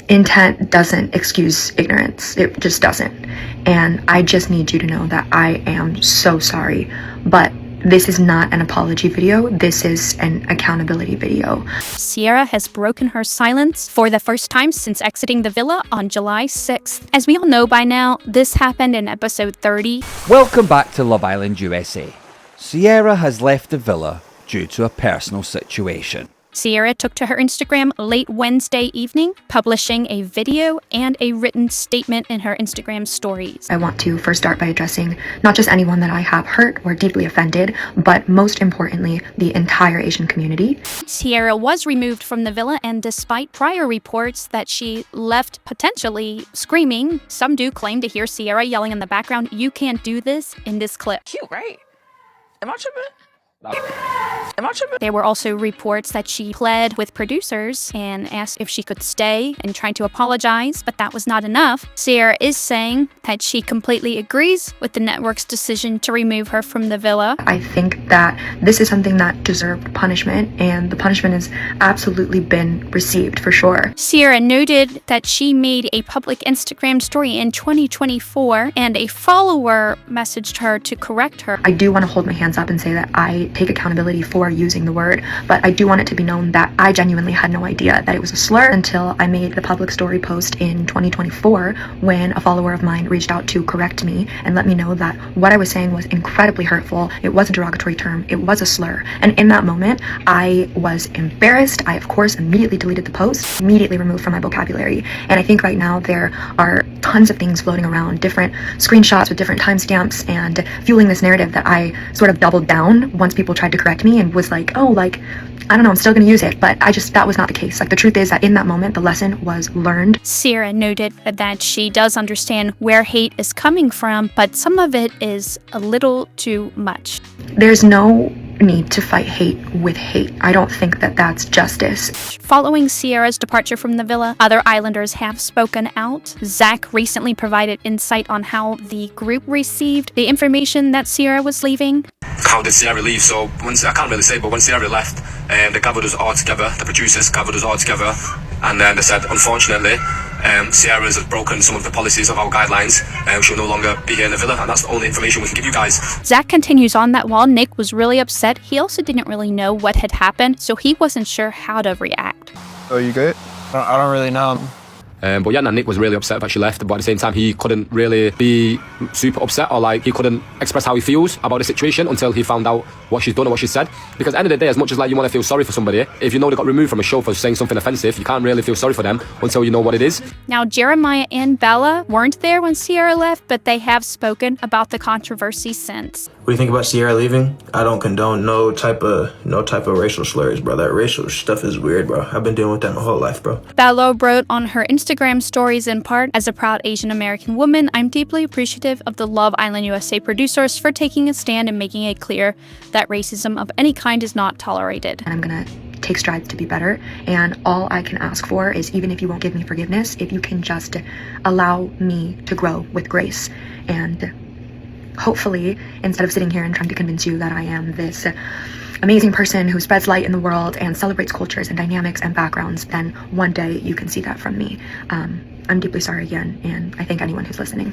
intent doesn't excuse ignorance. It just doesn't. And I just need you to know that I am so sorry, but this is not an apology video. This is an accountability video. Cierra has broken her silence for the first time since exiting the villa on July 6th. As we all know by now, this happened in episode 30. Welcome back to Love Island USA. Cierra has left the villa due to a personal situation. Cierra took to her Instagram late Wednesday evening, publishing a video and a written statement in her Instagram stories. I want to first start by addressing not just anyone that I have hurt or deeply offended, but most importantly, the entire Asian community. Cierra was removed from the villa, and despite prior reports that she left potentially screaming, some do claim to hear Cierra yelling in the background, "You can't do this," in this clip. Cute, right? Am I tripping? There were also reports that she pled with producers and asked if she could stay and tried to apologize, but that was not enough. Cierra is saying that she completely agrees with the network's decision to remove her from the villa. I think that this is something that deserved punishment, and the punishment has absolutely been received for sure. Cierra noted that she made a public Instagram story in 2024, and a follower messaged her to correct her. I do want to hold my hands up and say that I take accountability for using the word, but I do want it to be known that I genuinely had no idea that it was a slur until I made the public story post in 2024 when a follower of mine reached out to correct me and let me know that what I was saying was incredibly hurtful. It was a derogatory term. It was a slur. And in that moment, I was embarrassed. I, of course, immediately deleted the post, immediately removed from my vocabulary. And I think right now there are tons of things floating around, different screenshots with different timestamps, and fueling this narrative that I sort of doubled down once people tried to correct me and was like, oh, like, I don't know, I'm still gonna use it. But that was not the case. Like, the truth is that in that moment, the lesson was learned. Cierra noted that she does understand where hate is coming from, but some of it is a little too much. There's no need to fight hate with hate. I don't think that that's justice. Following Cierra's departure from the villa, other islanders have spoken out. Zach recently provided insight on how the group received the information that Cierra was leaving. How did Cierra leave? So I can't really say, but when Cierra left, they gathered us all together, the producers gathered us all together, and then they said, unfortunately, Cierra has broken some of the policies of our guidelines, she'll no longer be here in the villa, and that's the only information we can give you guys. Zach continues on that while Nick was really upset, he also didn't really know what had happened, so he wasn't sure how to react. Oh, you good? I don't really know. But yeah, Nick was really upset that she left, but at the same time, he couldn't really be super upset, or like he couldn't express how he feels about the situation until he found out what she's done or what she said. Because at the end of the day, as much as like you want to feel sorry for somebody, if you know they got removed from a show for saying something offensive, you can't really feel sorry for them until you know what it is. Now, Jeremiah and Bella weren't there when Cierra left, but they have spoken about the controversy since. What do you think about Cierra leaving? I don't condone no type of racial slurs, bro. That racial stuff is weird, bro. I've been dealing with that my whole life, bro. Bella wrote on her Instagram stories in part, "As a proud Asian American woman, I'm deeply appreciative of the Love Island USA producers for taking a stand and making it clear that racism of any kind is not tolerated. And I'm gonna take strides to be better, and all I can ask for is, even if you won't give me forgiveness, if you can just allow me to grow with grace, and hopefully, instead of sitting here and trying to convince you that I am this amazing person who spreads light in the world and celebrates cultures and dynamics and backgrounds, then one day you can see that from me. I'm deeply sorry again, and I thank anyone who's listening."